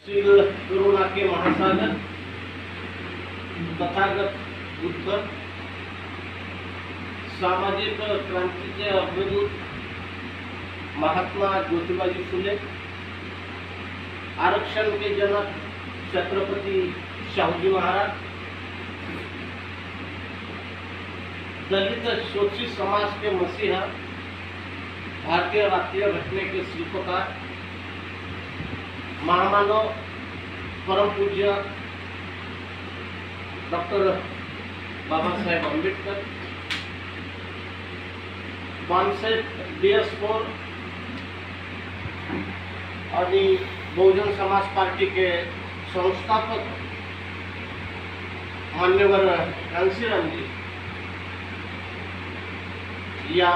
करुणा के महासागर तथागत बुद्ध सामाजिक क्रांतीचे अग्रदूत महात्मा ज्योतिबाजी फुले, आरक्षण के जनक छत्रपति शाहूजी महाराज, दलित शोषित समाज के मसीहा, भारतीय राष्ट्रीय घटने के शिल्पकार, महामानव परम पूज्य डॉक्टर बाबा साहेब आंबेडकर, बानसेठ DS4 आणि बहुजन समाज पार्टी के संस्थापक मान्यवर कांशीराम जी, या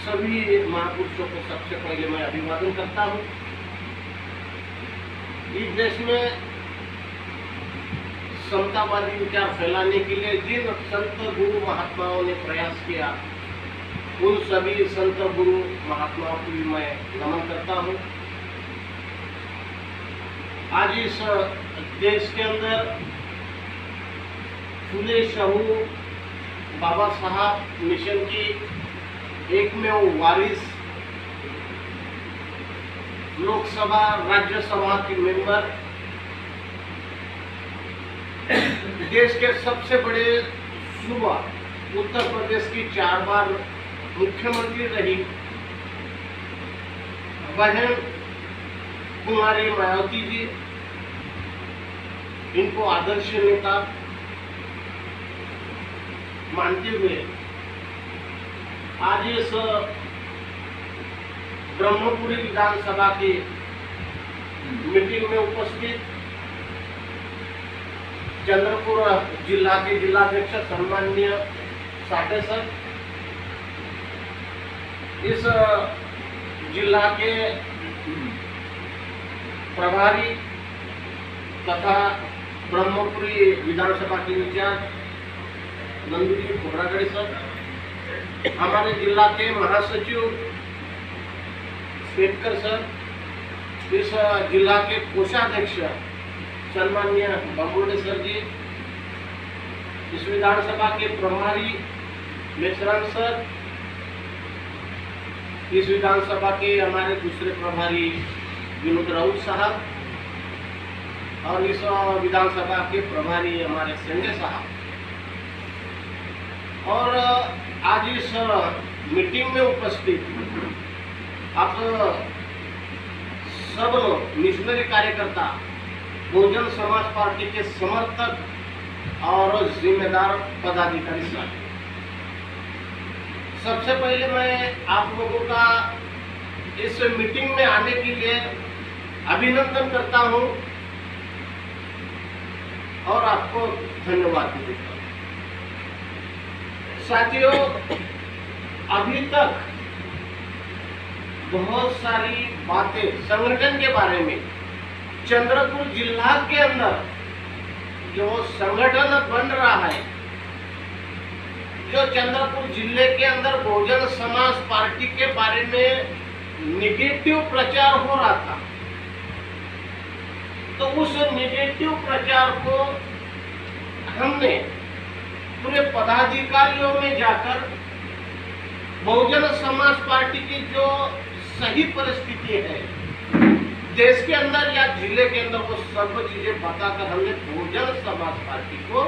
सभी महापुरुषों को सबसे पहले मैं अभिवादन करता हूँ। इस देश में समतावादी विचार फैलाने के लिए जिन संत गुरु महात्माओं ने प्रयास किया, उन सभी संत गुरु महात्माओं को भी मैं नमन करता हूँ। आज इस देश के अंदर फुले शाहू बाबा साहब मिशन की एकमेव वारिस, लोकसभा राज्यसभा के मेंबर, देश के सबसे बड़े सूबा उत्तर प्रदेश की 4 बार मुख्यमंत्री रही बहन कुमारी मायावती जी, इनको आदर्श नेता मानते हुए आज इस ब्रह्मपुरी विधानसभा की मीटिंग में उपस्थित चंद्रपुर जिला के जिलाध्यक्ष सम्माननीय साठे सर, इस जिला के प्रभारी तथा ब्रह्मपुरी विधानसभा के इंचार्ज नंदुजी खोबरागढ़ी सर, हमारे जिला के महासचिव पेटकर सर, इस जिला के कोषाध्यक्ष सम्माननीय बंबोडे सर जी, इस विधानसभा के प्रभारी मेश्राम सर, इस विधानसभा के हमारे दूसरे प्रभारी विनोद राउत साहब, और इस विधानसभा के प्रभारी हमारे संजय साहब, और आज इस मीटिंग में उपस्थित आप सब लोग मिशनरी कार्यकर्ता, बहुजन समाज पार्टी के समर्थक और जिम्मेदार पदाधिकारी साथी, सबसे पहले मैं आप लोगों का इस मीटिंग में आने के लिए अभिनंदन करता हूं और आपको धन्यवाद भी देता हूं। साथियों, अभी तक बहुत सारी बातें संगठन के बारे में, चंद्रपुर जिला के अंदर जो संगठन बन रहा है, जो चंद्रपुर जिले के अंदर बहुजन समाज पार्टी के बारे में निगेटिव प्रचार हो रहा था, तो उस निगेटिव प्रचार को हमने पूरे पदाधिकारियों में जाकर बहुजन समाज पार्टी की जो सही परिस्थिति है देश के अंदर या जिले के अंदर, वो सब चीजें बताकर हमने बहुजन समाज पार्टी को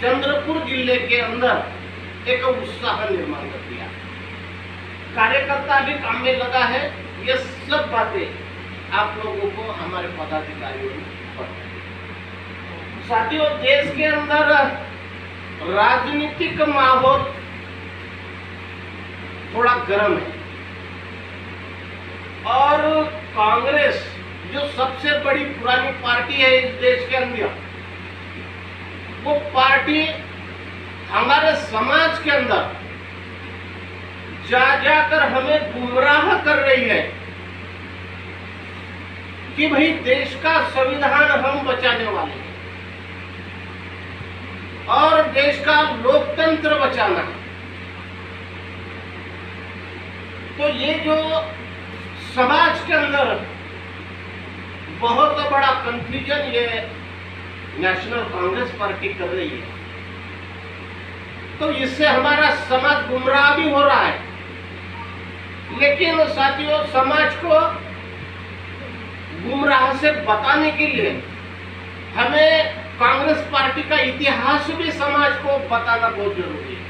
चंद्रपुर जिले के अंदर एक उत्साह निर्माण कर दिया। कार्यकर्ता भी काम में लगा है। ये सब बातें आप लोगों को हमारे पदाधिकारियों ने बताई। साथियों, देश के अंदर राजनीतिक माहौल थोड़ा गर्म है और कांग्रेस जो सबसे बड़ी पुरानी पार्टी है इस देश के अंदर, वो पार्टी हमारे समाज के अंदर जा जाकर हमें गुमराह कर रही है कि भाई देश का संविधान हम बचाने वाले हैं और देश का लोकतंत्र बचाना। तो ये जो समाज के अंदर बहुत बड़ा कंफ्यूजन ये नेशनल कांग्रेस पार्टी कर रही है। तो इससे हमारा समाज गुमराह भी हो रहा है। लेकिन साथियों, समाज को गुमराह से बताने के लिए हमें कांग्रेस पार्टी का इतिहास भी समाज को बताना बहुत जरूरी है।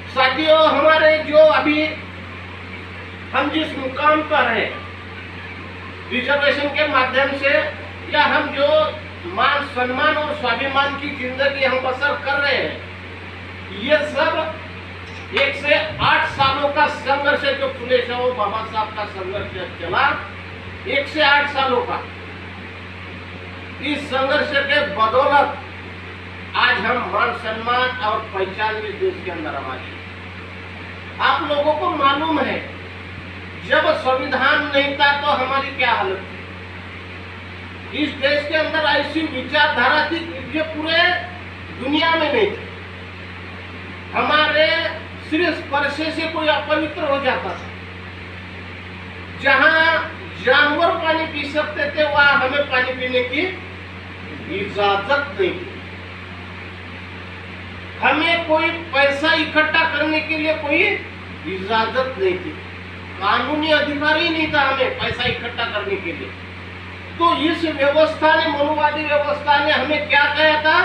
साथियों, हमारे जो अभी हम जिस मुकाम पर हैं रिजर्वेशन के माध्यम से, या हम जो मान सम्मान और स्वाभिमान की जिंदगी हम बसर कर रहे हैं, ये सब 1 से 8 सालों का संघर्ष है जो फुले शाह बाबा साहब का संघर्ष चला। 1 से 8 सालों का इस संघर्ष के बदौलत आज हम मान सम्मान और पहचान भी देश के अंदर हमारी। आप लोगों को मालूम है, जब संविधान नहीं था तो हमारी क्या हालत थी। इस देश के अंदर ऐसी विचारधारा थी जो पूरे दुनिया में नहीं थी। हमारे सिर्फ स्पर्श से कोई अपवित्र हो जाता था। जहां जानवर पानी पी सकते थे, वहां हमें पानी पीने की इजाजत नहीं थी। हमें कोई पैसा इकट्ठा करने के लिए कोई इजाजत नहीं थी। कानूनी अधिकार ही नहीं था हमें पैसा इकट्ठा करने के लिए। तो इस व्यवस्था ने, मनुवादी व्यवस्था ने हमें क्या कहा था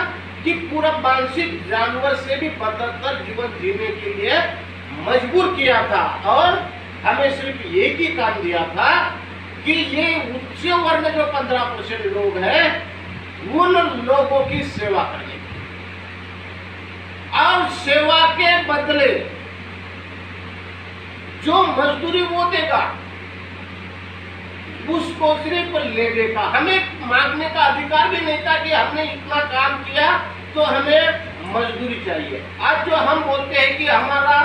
कि पूरा मानसिक जानवर से भी बदतर जीवन जीने के लिए मजबूर किया था, और हमें सिर्फ एक ही काम दिया था कि ये उच्च वर्ण जो 15% लोग हैं, उन लोगों की सेवा करने, और सेवा के बदले जो मजदूरी वो देगा उसको सिर्फ लेने का, हमें मांगने का अधिकार भी नहीं था कि हमने इतना काम किया तो हमें मजदूरी चाहिए। आज जो हम बोलते हैं कि हमारा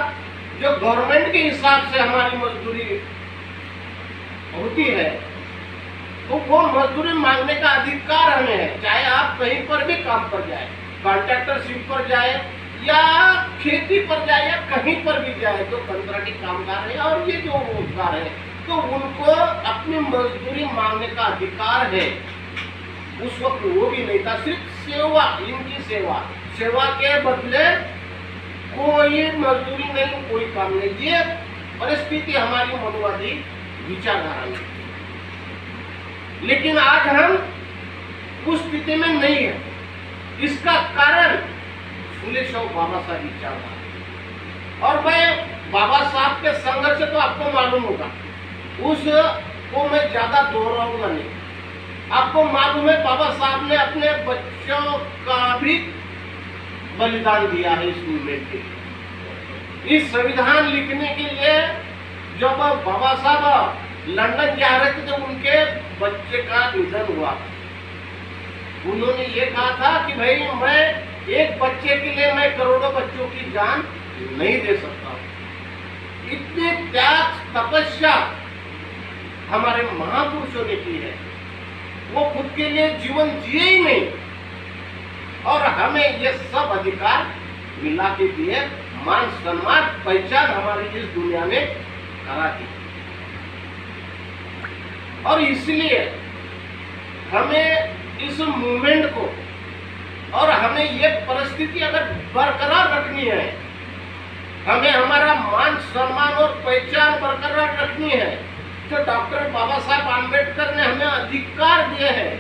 जो गवर्नमेंट के हिसाब से हमारी मजदूरी होती है, तो वो मजदूरी मांगने का अधिकार हमें है। चाहे आप कहीं पर भी काम पर जाए, कॉन्ट्रैक्टरशिप पर जाए या खेती पर जाए या कहीं पर भी जाए, तो कंट्राक्टी कामगार है और ये जो रोजगार है, तो उनको अपनी मजदूरी मांगने का अधिकार है। उस वक्त वो भी नहीं था, सिर्फ सेवा, इनकी सेवा के बदले कोई मजदूरी नहीं, कोई काम नहीं। ये परिस्थिति हमारी मनुवादी विचारधारा में। लेकिन आज हम उस स्थिति में नहीं है। इसका कारण फुले शाह बाबा साहब विचारधारा। और मैं बाबा साहब के संघर्ष से तो आपको मालूम होगा, उसको मैं ज्यादा दोहराऊंगा नहीं। आपको मालूम है बाबा साहब ने अपने बच्चों का भी बलिदान दिया है इस मूवमेंट के लिए। इस संविधान लिखने के लिए जब बाबा साहब लंदन जा रहे थे तो उनके बच्चे का निधन हुआ। उन्होंने ये कहा था कि भाई, मैं एक बच्चे के लिए मैं करोड़ों बच्चों की जान नहीं दे सकता। इतनी त्याग तपस्या हमारे महापुरुषों ने की है, वो खुद के लिए जीवन जिए ही नहीं, और हमें ये सब अधिकार मिला के दिए, मान सम्मान पहचान हमारी इस दुनिया में करा दी। और इसलिए हमें इस मूवमेंट को, और हमें ये परिस्थिति अगर बरकरार रखनी है, हमें हमारा मान सम्मान और पहचान बरकरार रखनी है, तो डॉक्टर बाबा साहब आम्बेडकर ने हमें अधिकार दिए हैं।